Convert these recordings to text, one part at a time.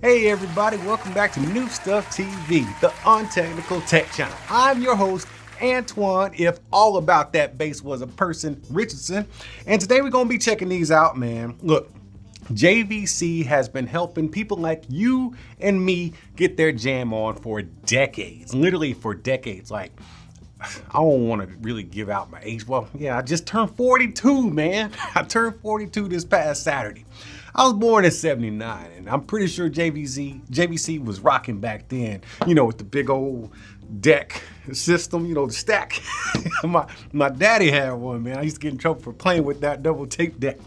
Hey everybody, welcome back to New Stuff TV, the untechnical tech channel. I'm your host, Antoine, if all about that bass was a person, Richardson. And today we're gonna be checking these out, man. Look, JVC has been helping people like you and me get their jam on for decades, literally for decades. Like, I don't want to really give out my age. Well, yeah, I just turned 42, man. I turned 42 this past Saturday. I was born in '79, and I'm pretty sure JVC was rocking back then, you know, with the big old deck system, you know, the stack. my daddy had one, man. I used to get in trouble for playing with that double tape deck.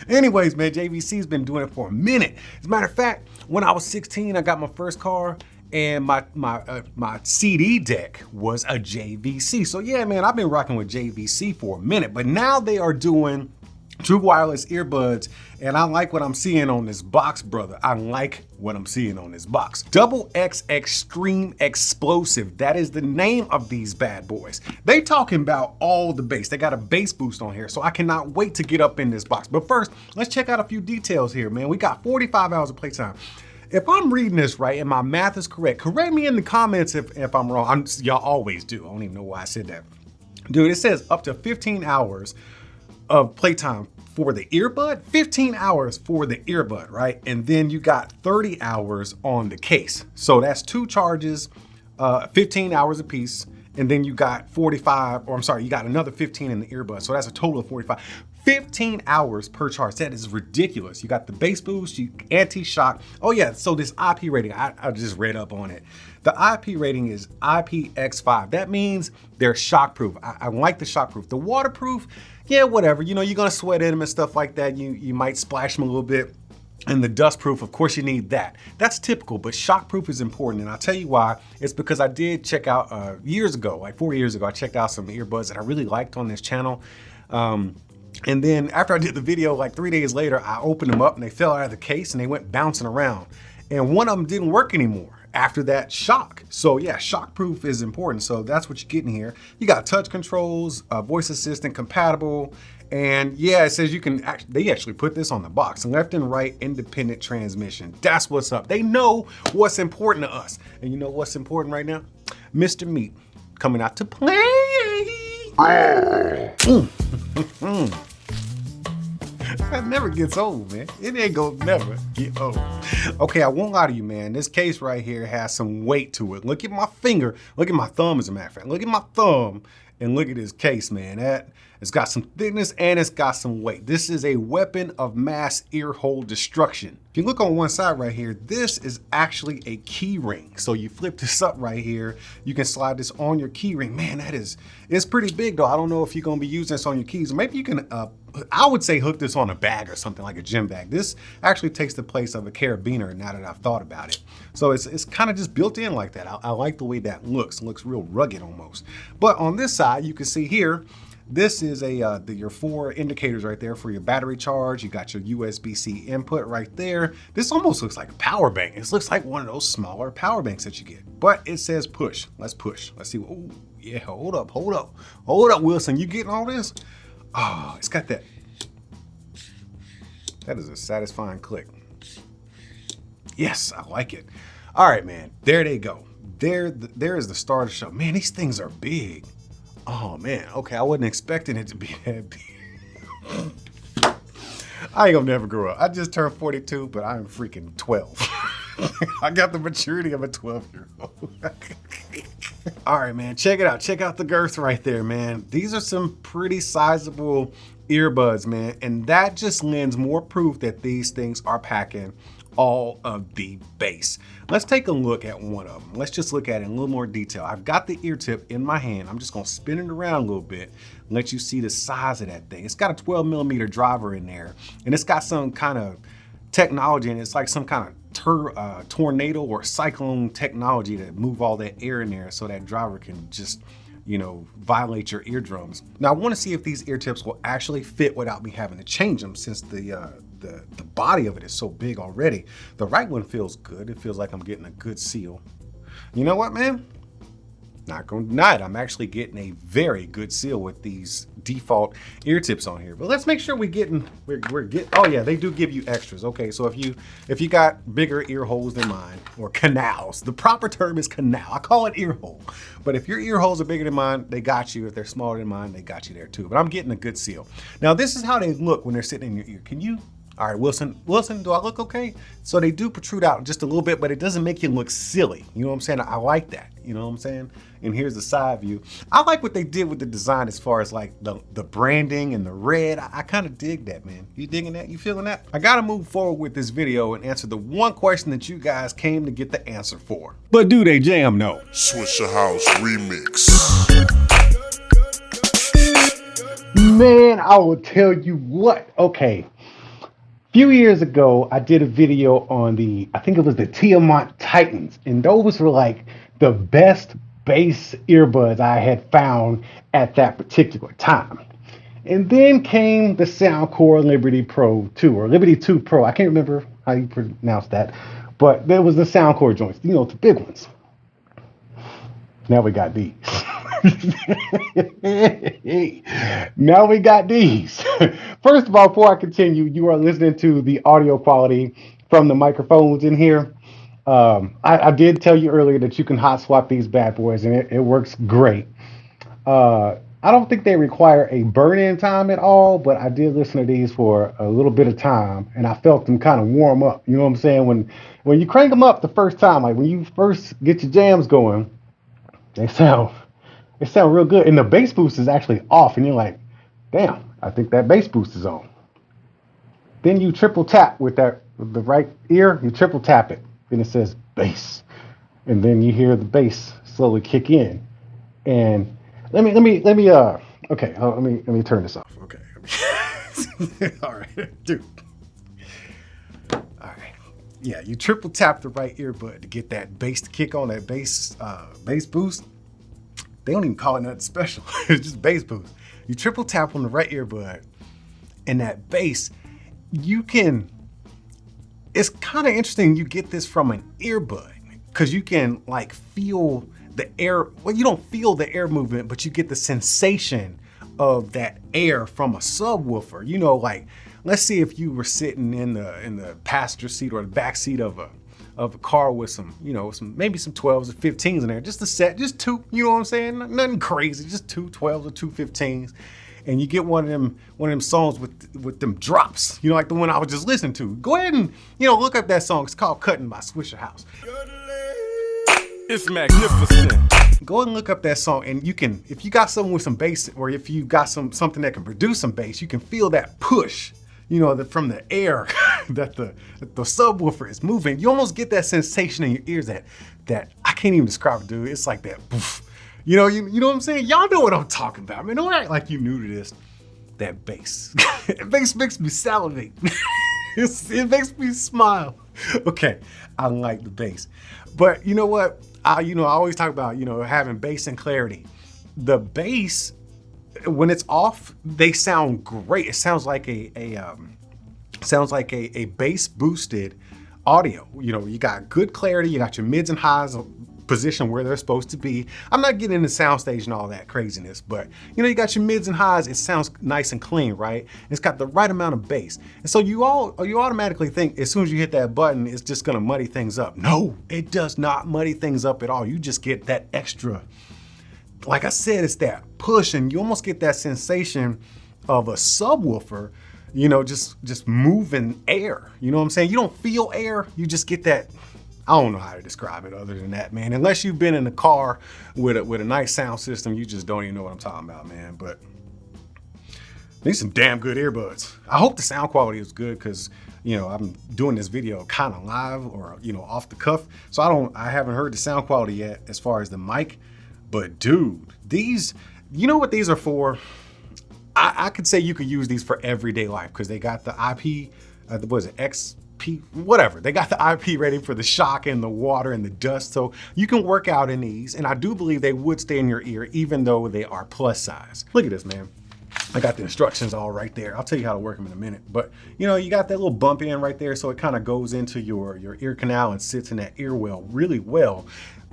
Anyways, man, JVC's been doing it for a minute. As a matter of fact, when I was 16, I got my first car, and my CD deck was a JVC. So yeah, man, I've been rocking with JVC for a minute, but now they are doing true wireless earbuds, and I like what I'm seeing on this box, brother. I like what I'm seeing on this box. TWS Extreme Explosive, that is the name of these bad boys. They talking about all the bass. They got a bass boost on here, so I cannot wait to get up in this box. But first, let's check out a few details here, man. We got 45 hours of playtime. If I'm reading this right and my math is correct me in the comments if I'm wrong. Y'all always do. I don't even know why I said that. Dude, it says up to 15 hours of playtime for the earbud, 15 hours for the earbud, right? And then you got 30 hours on the case. So that's two charges, 15 hours a piece. And then you got 45, or I'm sorry, you got another 15 in the earbud. So that's a total of 45. 15 hours per charge. That is ridiculous. You got the bass boost, you anti-shock. Oh yeah, so this IP rating, I just read up on it. The IP rating is IPX5. That means they're shockproof. I like the shockproof. The waterproof, yeah, whatever. You know, you're gonna sweat in them and stuff like that. You might splash them a little bit. And the dust proof, of course you need that. That's typical, but shockproof is important. And I'll tell you why. It's because I did check out years ago, like 4 years ago, I checked out some earbuds that I really liked on this channel. And then after I did the video, like 3 days later, I opened them up and they fell out of the case and they went bouncing around. And one of them didn't work anymore after that shock. So yeah, shockproof is important. So that's what you're getting here. You got touch controls, voice assistant compatible. And yeah, it says you can they actually put this on the box, left and right independent transmission. That's what's up. They know what's important to us. And you know what's important right now? Mr. Meat coming out to play. That never gets old, man. It ain't gonna never get old. Okay, I won't lie to you, man. This case right here has some weight to it. Look at my finger. Look at my thumb, as a matter of fact. Look at my thumb and look at this case, man. It's got some thickness and it's got some weight. This is a weapon of mass ear hole destruction. If you look on one side right here, this is actually a key ring. So you flip this up right here, you can slide this on your key ring. Man, it's pretty big though. I don't know if you're gonna be using this on your keys. Maybe you can, I would say hook this on a bag or something like a gym bag. This actually takes the place of a carabiner now that I've thought about it. So it's kind of just built in like that. I like the way that looks. It looks real rugged almost. But on this side, you can see here, this is your 4 indicators right there for your battery charge. You got your USB-C input right there. This almost looks like a power bank. It looks like one of those smaller power banks that you get. But it says push. Let's push. Let's see. Oh, yeah, hold up, Wilson. You getting all this? Oh, it's got that. That is a satisfying click. Yes, I like it. All right, man. There they go. There is the start of the show. Man, these things are big. Oh man, okay, I wasn't expecting it to be that big. I ain't gonna never grow up. I just turned 42, but I'm freaking 12. I got the maturity of a 12-year-old. All right, man, check it out. Check out the girth right there, man. These are some pretty sizable earbuds, man, and that just lends more proof that these things are packing all of the bass. Let's take a look at one of them. Let's just look at it in a little more detail. I've got the ear tip in my hand. I'm just gonna spin it around a little bit and let you see the size of that thing. It's got a 12mm driver in there, and it's got some kind of technology, and it's like some kind of tornado or cyclone technology to move all that air in there so that driver can just, you know, violate your eardrums. Now I want to see if these ear tips will actually fit without me having to change them, since the body of it is so big already. The right one feels good. It feels like I'm getting a good seal. You know what, man? Not gonna deny it. I'm actually getting a very good seal with these default ear tips on here. But let's make sure we're getting, oh yeah, they do give you extras. Okay, so if you got bigger ear holes than mine, or canals, the proper term is canal. I call it ear hole. But if your ear holes are bigger than mine, they got you. If they're smaller than mine, they got you there too. But I'm getting a good seal. Now this is how they look when they're sitting in your ear. Can you? All right, Wilson, do I look okay? So they do protrude out just a little bit, but it doesn't make you look silly. You know what I'm saying? I like that, you know what I'm saying? And here's the side view. I like what they did with the design as far as like the branding and the red. I kind of dig that, man. You digging that? You feeling that? I gotta move forward with this video and answer the one question that you guys came to get the answer for. But do they jam? No. Swisher House Remix. Man, I will tell you what. Okay. Few years ago, I did a video on I think it was the Tiamat Titans, and those were like the best bass earbuds I had found at that particular time. And then came the Soundcore Liberty Pro 2, or Liberty 2 Pro. I can't remember how you pronounce that, but there was the Soundcore joints, you know, the big ones. Now we got these. Now we got these. First of all, before I continue, you are listening to the audio quality from the microphones in here. I did tell you earlier that you can hot swap these bad boys, and it works great. I don't think they require a burn-in time at all, but I did listen to these for a little bit of time, and I felt them kind of warm up. You know what I'm saying? When you crank them up the first time, like when you first get your jams going, they sound real good. And the bass boost is actually off, and you're like, damn, I think that bass boost is on. Then you triple tap with the right ear, you triple tap it, and it says bass. And then you hear the bass slowly kick in. And let me turn this off. Okay. All right, dude. All right. Yeah, you triple tap the right earbud to get that bass to kick on, that bass boost. They don't even call it nothing special. It's just bass boost. You triple tap on the right earbud, and that bass, it's kind of interesting. You get this from an earbud because you can like feel the air. Well, you don't feel the air movement, but you get the sensation of that air from a subwoofer. You know, like let's see if you were sitting in the passenger seat or the back seat of a car with some, you know, maybe some 12s or 15s in there, just a set, just two, you know what I'm saying? Nothing crazy, just two 12s or two 15s. And you get one of them songs with them drops, you know, like the one I was just listening to. Go ahead and, you know, look up that song. It's called Cutting by Swisher House. It's magnificent. Go ahead and look up that song, and you can, if you got something with some bass, or if you got something that can produce some bass, you can feel that push, you know, from the air that the subwoofer is moving. You almost get that sensation in your ears that I can't even describe it, dude. It's like that, poof. You know what I'm saying? Y'all know what I'm talking about. I mean, don't act like you new to this. That bass. That bass makes me salivate. It makes me smile. Okay, I like the bass. But you know what? I always talk about, you know, having bass and clarity. The bass, when it's off, they sound great. It sounds like a bass boosted audio. You know, you got good clarity, you got your mids and highs position where they're supposed to be. I'm not getting into soundstage and all that craziness, but you know, you got your mids and highs, it sounds nice and clean, right? It's got the right amount of bass. And so you automatically think as soon as you hit that button, it's just gonna muddy things up. No, it does not muddy things up at all. You just get that extra, like I said, it's that push, and you almost get that sensation of a subwoofer, you know, just moving air. You know what I'm saying? You don't feel air, you just get that. I don't know how to describe it other than that, man. Unless you've been in a car with a nice sound system, you just don't even know what I'm talking about, man. But these some damn good earbuds. I hope the sound quality is good because, you know, I'm doing this video kind of live or, you know, off the cuff. So I haven't heard the sound quality yet as far as the mic. But dude, these, you know what these are for? I could say you could use these for everyday life because they got the IP, what is it, whatever. They got the IP rating for the shock and the water and the dust. So you can work out in these. And I do believe they would stay in your ear even though they are plus size. Look at this, man. I got the instructions all right there. I'll tell you how to work them in a minute. But you know, you got that little bump in right there. So it kind of goes into your ear canal and sits in that ear well really well.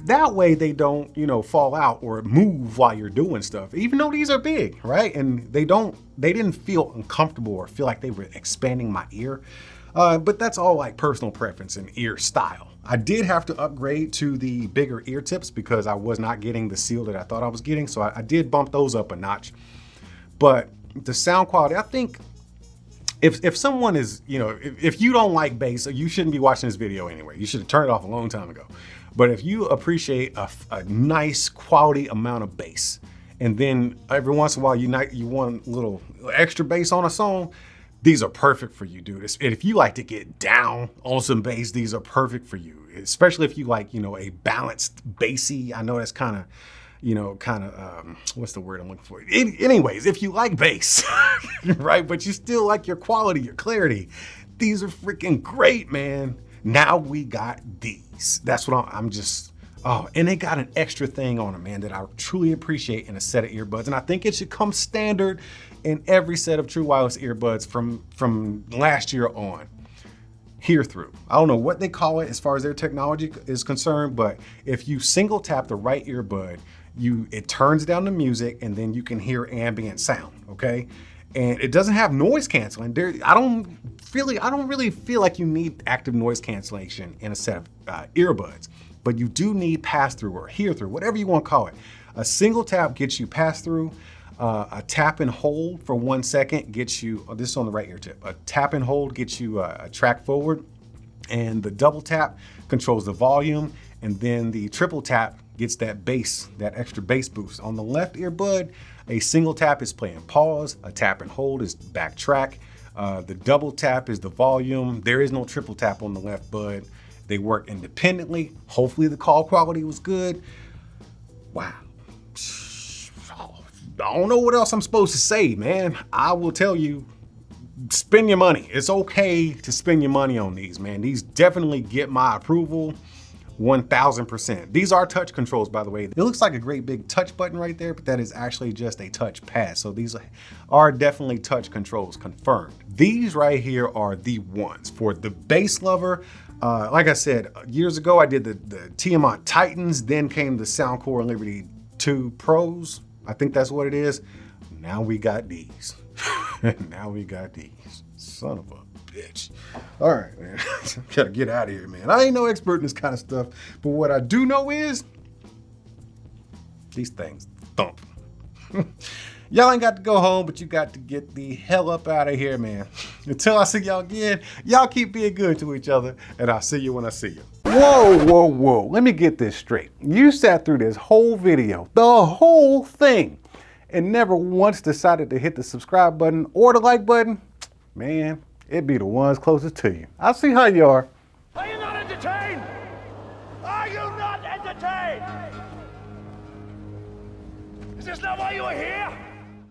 That way they don't, you know, fall out or move while you're doing stuff, even though these are big, right? And they didn't feel uncomfortable or feel like they were expanding my ear. But that's all like personal preference and ear style. I did have to upgrade to the bigger ear tips because I was not getting the seal that I thought I was getting. So I did bump those up a notch. But the sound quality, I think if someone is, you know, if you don't like bass, you shouldn't be watching this video anyway. You should have turned it off a long time ago. But if you appreciate a nice quality amount of bass, and then every once in a while you want a little extra bass on a song, these are perfect for you, dude. And if you like to get down on some bass, these are perfect for you. Especially if you like, you know, a balanced bassy. I know that's kind of, you know, what's the word I'm looking for? Anyways, if you like bass, right? But you still like your quality, your clarity, these are freaking great, man. Now we got these. That's what I'm just, oh, and they got an extra thing on them, man, that I truly appreciate in a set of earbuds. And I think it should come standard in every set of true wireless earbuds from last year on. Hear through. I don't know what they call it as far as their technology is concerned, but if you single tap the right earbud, it turns down the music and then you can hear ambient sound, okay? And it doesn't have noise canceling. I don't really feel like you need active noise cancellation in a set of earbuds, but you do need pass through or hear through, whatever you want to call it. A single tap gets you pass through. A tap and hold for 1 second gets you, this is on the right ear tip, a tap and hold gets you a track forward, and the double tap controls the volume, and then the triple tap gets that bass, that extra bass boost. On the left earbud, a single tap is playing pause, a tap and hold is backtrack, the double tap is the volume. There is no triple tap on the left bud. They work independently. Hopefully the call quality was good. Wow. I don't know what else I'm supposed to say, man. I will tell you, spend your money. It's okay to spend your money on these, man. These definitely get my approval 1000%. These are touch controls, by the way. It looks like a great big touch button right there, but that is actually just a touch pad. So these are definitely touch controls, confirmed. These right here are the ones for the bass lover. Like I said, years ago, I did the Tiamat Titans, then came the Soundcore Liberty 2 Pros. I think that's what it is. Now we got these. Now we got these. Son of a bitch. All right, man. Gotta get out of here, man. I ain't no expert in this kind of stuff, but what I do know is these things thump. Y'all ain't got to go home, but you got to get the hell up out of here, man. Until I see y'all again, y'all keep being good to each other, and I'll see you when I see you. Whoa, whoa, whoa. Let me get this straight. You sat through this whole video, the whole thing, and never once decided to hit the subscribe button or the like button? Man, it'd be the ones closest to you. I see how you are. Are you not entertained? Are you not entertained? Is this not why you are here?